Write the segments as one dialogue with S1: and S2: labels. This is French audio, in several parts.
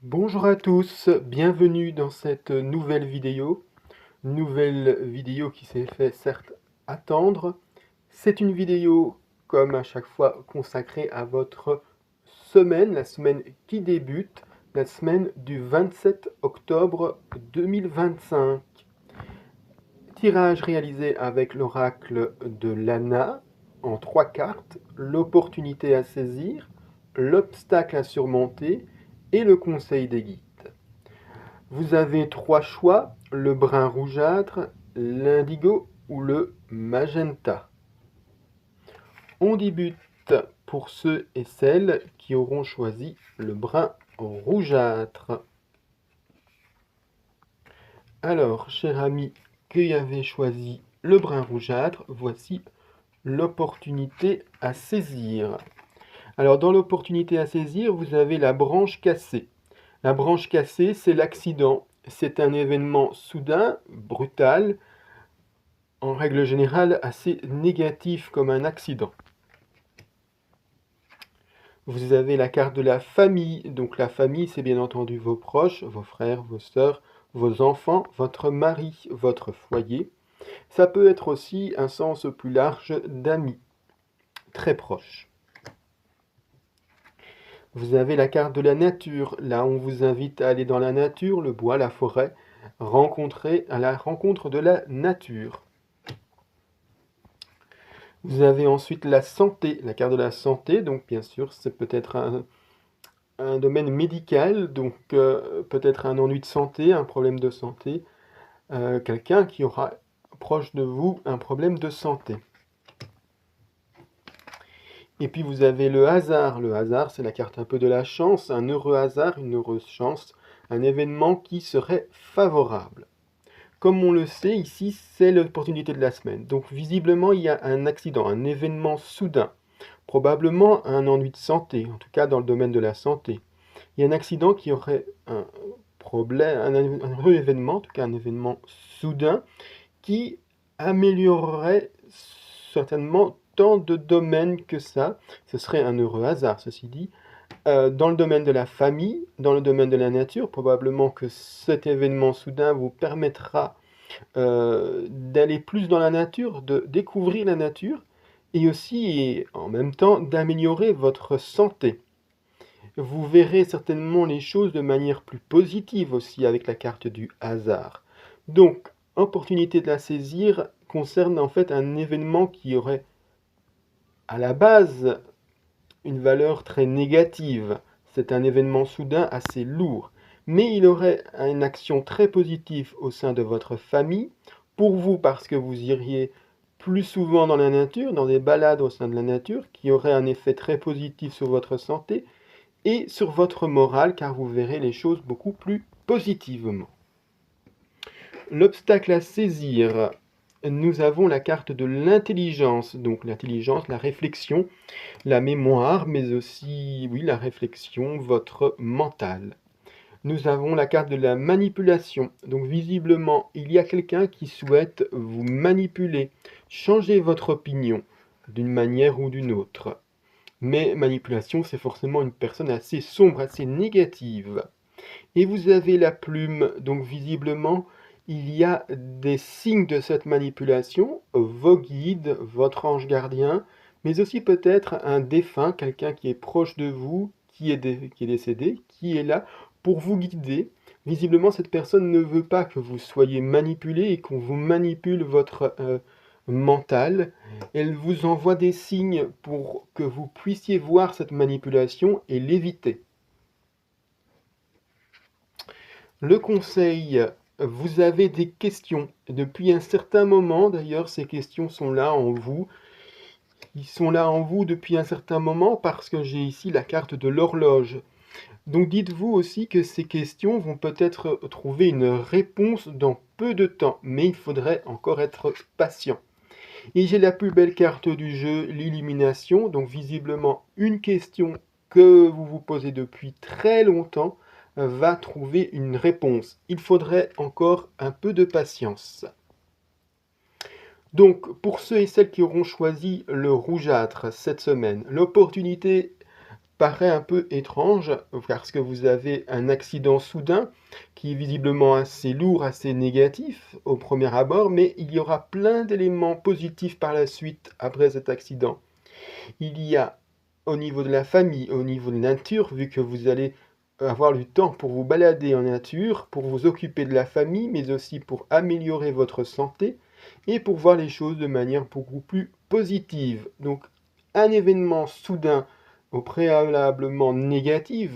S1: Bonjour à tous, bienvenue dans cette nouvelle vidéo qui s'est fait certes attendre. C'est une vidéo comme à chaque fois consacrée à votre semaine, la semaine qui débute, la semaine du 27 octobre 2025. Tirage réalisé avec l'oracle de Lana en 3 cartes, l'opportunité à saisir, l'obstacle à surmonter et le conseil des guides. Vous avez 3 choix, le brun rougeâtre, l'indigo ou le magenta. On débute pour ceux et celles qui auront choisi le brun rougeâtre. Alors, cher ami qui avez choisi le brun rougeâtre, voici l'opportunité à saisir. Alors, dans l'opportunité à saisir, vous avez la branche cassée. La branche cassée, c'est l'accident. C'est un événement soudain, brutal, en règle générale assez négatif comme un accident. Vous avez la carte de la famille. Donc la famille, c'est bien entendu vos proches, vos frères, vos sœurs, vos enfants, votre mari, votre foyer. Ça peut être aussi un sens plus large d'amis, très proches. Vous avez la carte de la nature. Là, on vous invite à aller dans la nature, le bois, la forêt, à la rencontre de la nature. Vous avez ensuite la santé, la carte de la santé, donc bien sûr, c'est peut-être un domaine médical, donc peut-être un ennui de santé, un problème de santé, quelqu'un qui aura proche de vous un problème de santé. Et puis vous avez le hasard. Le hasard, c'est la carte un peu de la chance, un heureux hasard, une heureuse chance, un événement qui serait favorable. Comme on le sait, ici, c'est l'opportunité de la semaine. Donc visiblement, il y a un accident, un événement soudain. Probablement un ennui de santé, en tout cas dans le domaine de la santé. Il y a un accident qui aurait un problème, un heureux événement, en tout cas un événement soudain, qui améliorerait certainement tant de domaines que ça. Ce serait un heureux hasard, ceci dit. Dans le domaine de la famille, dans le domaine de la nature, probablement que cet événement soudain vous permettra d'aller plus dans la nature, de découvrir la nature, et aussi, et en même temps, d'améliorer votre santé. Vous verrez certainement les choses de manière plus positive aussi avec la carte du hasard. Donc, opportunité de la saisir concerne en fait un événement qui aurait à la base une valeur très négative. C'est un événement soudain assez lourd. Mais il aurait une action très positive au sein de votre famille, pour vous parce que vous iriez plus souvent dans la nature, dans des balades au sein de la nature, qui aurait un effet très positif sur votre santé, et sur votre morale, car vous verrez les choses beaucoup plus positivement. L'obstacle à saisir. Nous avons la carte de l'intelligence, donc l'intelligence, la réflexion, la mémoire, mais aussi, oui, la réflexion, votre mental. Nous avons la carte de la manipulation. Donc visiblement, il y a quelqu'un qui souhaite vous manipuler, changer votre opinion d'une manière ou d'une autre. Mais manipulation, c'est forcément une personne assez sombre, assez négative. Et vous avez la plume, donc visiblement, il y a des signes de cette manipulation, vos guides, votre ange gardien, mais aussi peut-être un défunt, quelqu'un qui est proche de vous, qui est décédé, qui est là pour vous guider. Visiblement, cette personne ne veut pas que vous soyez manipulé et qu'on vous manipule votre mental. Elle vous envoie des signes pour que vous puissiez voir cette manipulation et l'éviter. Le conseil, vous avez des questions. Depuis un certain moment, d'ailleurs, ces questions sont là en vous. Ils sont là en vous depuis un certain moment parce que j'ai ici la carte de l'horloge. Donc dites-vous aussi que ces questions vont peut-être trouver une réponse dans peu de temps, mais il faudrait encore être patient. Et j'ai la plus belle carte du jeu, l'illumination. Donc visiblement, une question que vous vous posez depuis très longtemps va trouver une réponse. Il faudrait encore un peu de patience. Donc, pour ceux et celles qui auront choisi le rougeâtre cette semaine, l'opportunité paraît un peu étrange parce que vous avez un accident soudain qui est visiblement assez lourd, assez négatif au premier abord, mais il y aura plein d'éléments positifs par la suite après cet accident. Il y a au niveau de la famille, au niveau de la nature, vu que vous allez avoir du temps pour vous balader en nature, pour vous occuper de la famille, mais aussi pour améliorer votre santé et pour voir les choses de manière beaucoup plus positive. Donc, un événement soudain, au préalablement négatif,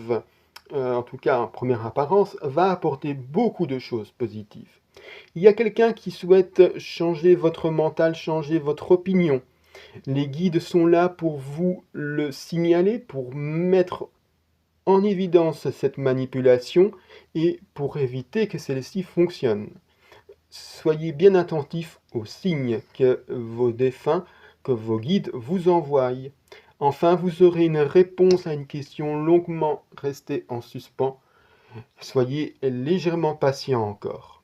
S1: en tout cas en première apparence, va apporter beaucoup de choses positives. Il y a quelqu'un qui souhaite changer votre mental, changer votre opinion. Les guides sont là pour vous le signaler, pour mettre en évidence cette manipulation et pour éviter que celle-ci fonctionne. Soyez bien attentifs aux signes que vos défunts, que vos guides vous envoient. Enfin, vous aurez une réponse à une question longuement restée en suspens. Soyez légèrement patient encore.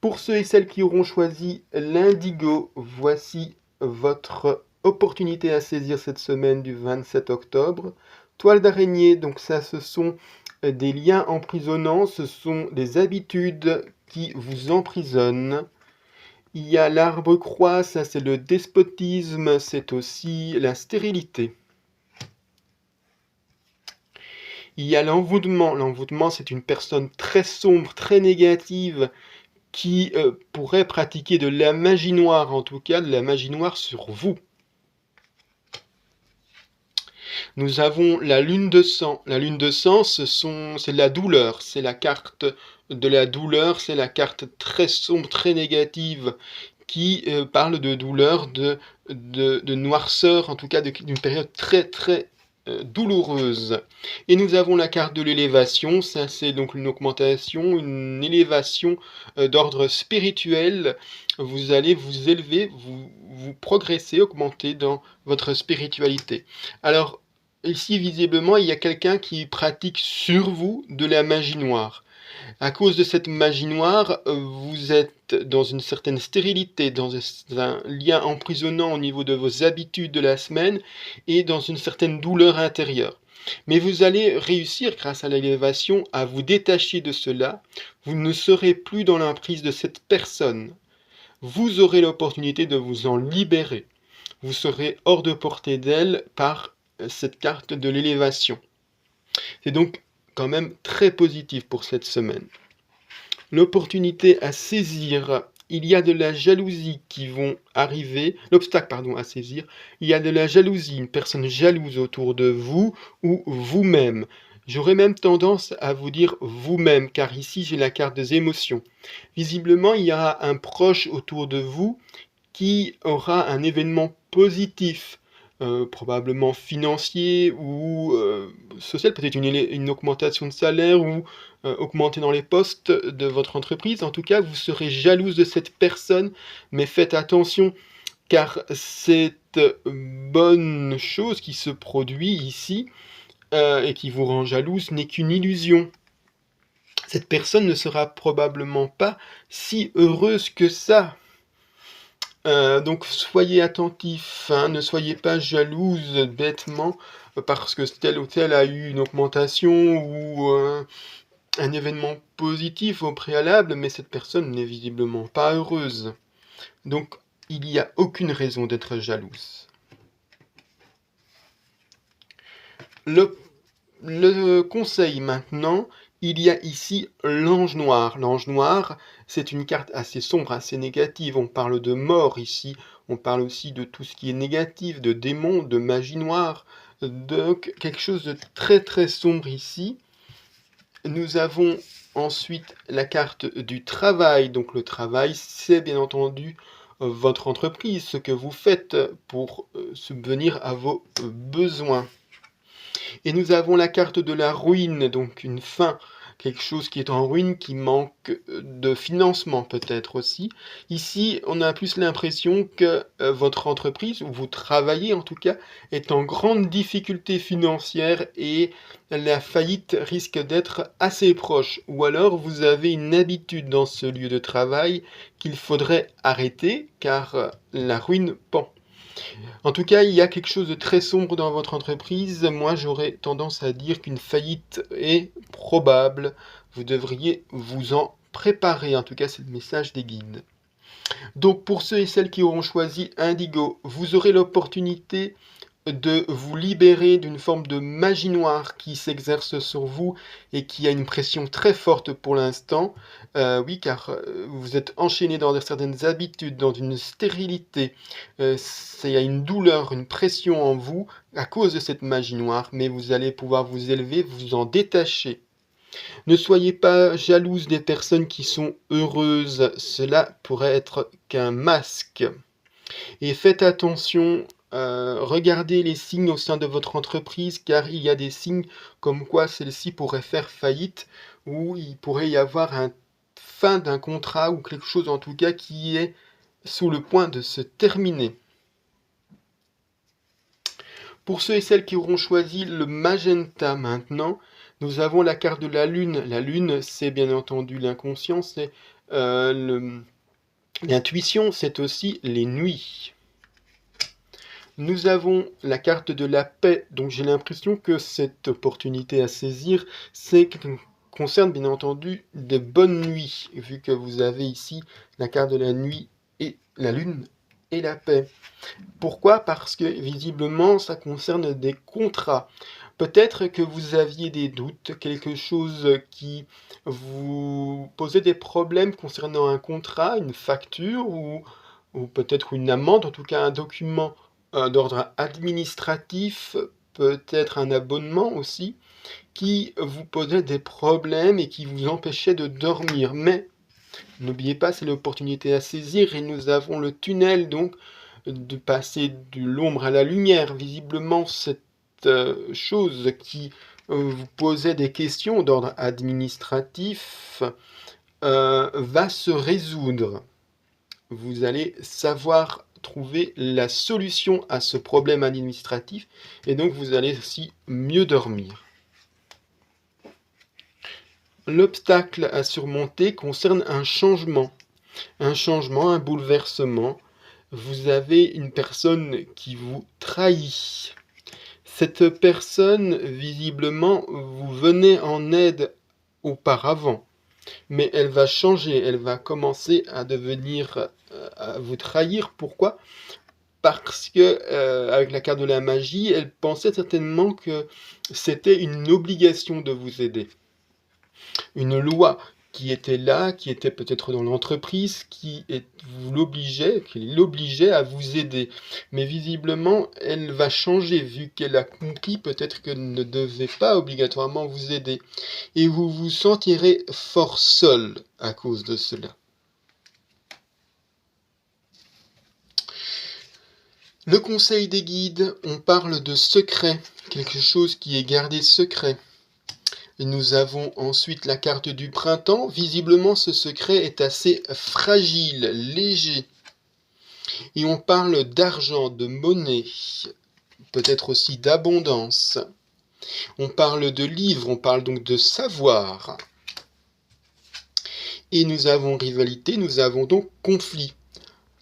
S1: Pour ceux et celles qui auront choisi l'indigo, voici votre opportunité à saisir cette semaine du 27 octobre. Toile d'araignée, donc ça ce sont des liens emprisonnants, ce sont des habitudes qui vous emprisonnent. Il y a l'arbre croix, ça c'est le despotisme, c'est aussi la stérilité. Il y a l'envoûtement. L'envoûtement, c'est une personne très sombre, très négative, qui pourrait pratiquer de la magie noire, en tout cas de la magie noire sur vous. Nous avons la lune de sang. La lune de sang, c'est la douleur, c'est la carte de la douleur, c'est la carte très sombre, très négative, qui parle de douleur, de noirceur, en tout cas d'une période très très douloureuse. Et nous avons la carte de l'élévation, ça c'est donc une augmentation, une élévation d'ordre spirituel. Vous allez vous élever, vous progresser, augmenter dans votre spiritualité. Alors, ici, visiblement, il y a quelqu'un qui pratique sur vous de la magie noire. À cause de cette magie noire, vous êtes dans une certaine stérilité, dans un lien emprisonnant au niveau de vos habitudes de la semaine et dans une certaine douleur intérieure. Mais vous allez réussir, grâce à l'élévation, à vous détacher de cela. Vous ne serez plus dans l'emprise de cette personne. Vous aurez l'opportunité de vous en libérer. Vous serez hors de portée d'elle par cette carte de l'élévation. C'est donc quand même très positif pour cette semaine. L'opportunité à saisir, il y a de la jalousie qui vont arriver, l'obstacle pardon à saisir, il y a de la jalousie, une personne jalouse autour de vous ou vous-même. J'aurais même tendance à vous dire vous-même, car ici j'ai la carte des émotions. Visiblement, il y aura un proche autour de vous qui aura un événement positif, probablement financier ou social, peut-être une augmentation de salaire ou augmenter dans les postes de votre entreprise. En tout cas, vous serez jalouse de cette personne, mais faites attention, car cette bonne chose qui se produit ici et qui vous rend jalouse n'est qu'une illusion. Cette personne ne sera probablement pas si heureuse que ça. Donc soyez attentifs, hein, ne soyez pas jalouse bêtement parce que tel ou tel a eu une augmentation ou un événement positif au préalable, mais cette personne n'est visiblement pas heureuse. Donc il n'y a aucune raison d'être jalouse. Le conseil maintenant, il y a ici l'ange noir. L'ange noir, c'est une carte assez sombre, assez négative. On parle de mort ici, on parle aussi de tout ce qui est négatif, de démons, de magie noire. Donc quelque chose de très très sombre ici. Nous avons ensuite la carte du travail. Donc le travail, c'est bien entendu votre entreprise, ce que vous faites pour subvenir à vos besoins. Et nous avons la carte de la ruine, donc une fin, quelque chose qui est en ruine, qui manque de financement peut-être aussi. Ici, on a plus l'impression que votre entreprise, où vous travaillez en tout cas, est en grande difficulté financière et la faillite risque d'être assez proche. Ou alors vous avez une habitude dans ce lieu de travail qu'il faudrait arrêter car la ruine pend. En tout cas, il y a quelque chose de très sombre dans votre entreprise. Moi, j'aurais tendance à dire qu'une faillite est probable. Vous devriez vous en préparer. En tout cas, c'est le message des guides. Donc, pour ceux et celles qui auront choisi Indigo, vous aurez l'opportunité de vous libérer d'une forme de magie noire qui s'exerce sur vous et qui a une pression très forte pour l'instant. Oui, car vous êtes enchaîné dans certaines habitudes, dans une stérilité. Il y a une douleur, une pression en vous à cause de cette magie noire, mais vous allez pouvoir vous élever, vous en détacher. Ne soyez pas jalouse des personnes qui sont heureuses, cela pourrait être qu'un masque. Et faites attention, regardez les signes au sein de votre entreprise, car il y a des signes comme quoi celle-ci pourrait faire faillite, ou il pourrait y avoir un fin d'un contrat, ou quelque chose en tout cas qui est sous le point de se terminer. Pour ceux et celles qui auront choisi le magenta maintenant, nous avons la carte de la lune. La lune, c'est bien entendu l'inconscient, c'est l'intuition, c'est aussi les nuits. Nous avons la carte de la paix, donc j'ai l'impression que cette opportunité à saisir, concerne bien entendu de bonnes nuits, vu que vous avez ici la carte de la nuit et la lune et la paix. Pourquoi? Parce que visiblement ça concerne des contrats. Peut-être que vous aviez des doutes, quelque chose qui vous posait des problèmes concernant un contrat, une facture ou peut-être une amende, en tout cas un document d'ordre administratif, peut-être un abonnement aussi, qui vous posait des problèmes et qui vous empêchait de dormir. Mais n'oubliez pas, c'est l'opportunité à saisir et nous avons le tunnel, donc de passer de l'ombre à la lumière. Visiblement, cette chose qui vous posait des questions d'ordre administratif va se résoudre. Vous allez savoir trouver la solution à ce problème administratif et donc vous allez aussi mieux dormir. L'obstacle à surmonter concerne un changement, un bouleversement. Vous avez une personne qui vous trahit. Cette personne, visiblement, vous venait en aide auparavant, mais elle va changer, elle va commencer à devenir, à vous trahir. Pourquoi? Parce que, avec la carte de la magie, elle pensait certainement que c'était une obligation de vous aider. Une loi qui était là, qui était peut-être dans l'entreprise, qui l'obligeait à vous aider. Mais visiblement, elle va changer, vu qu'elle a compris peut-être qu'elle ne devait pas obligatoirement vous aider. Et vous vous sentirez fort seul à cause de cela. Le conseil des guides, on parle de secret, quelque chose qui est gardé secret. Et nous avons ensuite la carte du printemps. Visiblement, ce secret est assez fragile, léger. Et on parle d'argent, de monnaie, peut-être aussi d'abondance. On parle de livres, on parle donc de savoir. Et nous avons rivalité, nous avons donc conflit.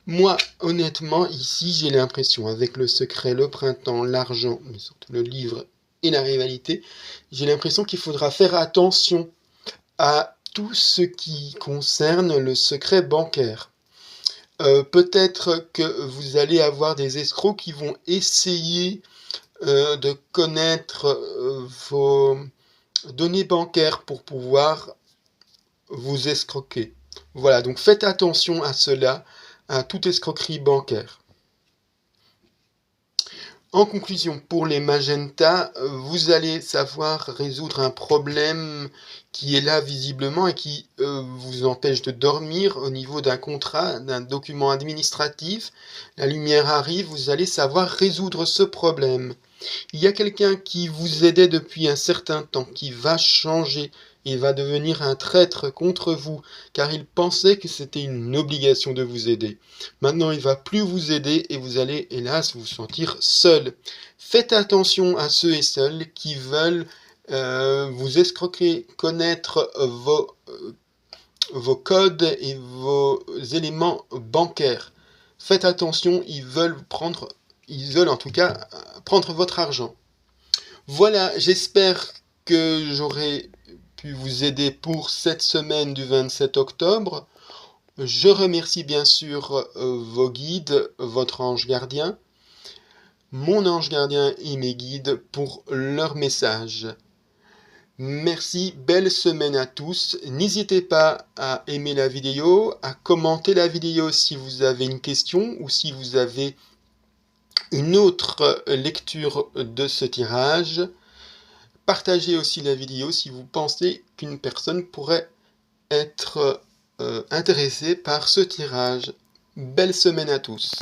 S1: Moi, honnêtement, ici, j'ai l'impression, avec le secret, le printemps, l'argent, mais surtout le livre et la rivalité, j'ai l'impression qu'il faudra faire attention à tout ce qui concerne le secret bancaire. Peut-être que vous allez avoir des escrocs qui vont essayer de connaître vos données bancaires pour pouvoir vous escroquer. Voilà, donc faites attention à cela, à toute escroquerie bancaire. En conclusion, pour les magentas, vous allez savoir résoudre un problème qui est là visiblement et qui vous empêche de dormir au niveau d'un contrat, d'un document administratif. La lumière arrive, vous allez savoir résoudre ce problème. Il y a quelqu'un qui vous aidait depuis un certain temps, qui va changer. Il va devenir un traître contre vous, car il pensait que c'était une obligation de vous aider. Maintenant, il ne va plus vous aider et vous allez, hélas, vous sentir seul. Faites attention à ceux et celles qui veulent vous escroquer, connaître vos codes et vos éléments bancaires. Faites attention, ils veulent prendre ils veulent en tout cas prendre votre argent. Voilà, j'espère que j'aurai pu vous aider pour cette semaine du 27 octobre. Je remercie bien sûr vos guides, votre ange gardien, mon ange gardien et mes guides pour leur message. Merci, belle semaine à tous. N'hésitez pas à aimer la vidéo, à commenter la vidéo si vous avez une question ou si vous avez une autre lecture de ce tirage. Partagez aussi la vidéo si vous pensez qu'une personne pourrait être intéressée par ce tirage. Belle semaine à tous.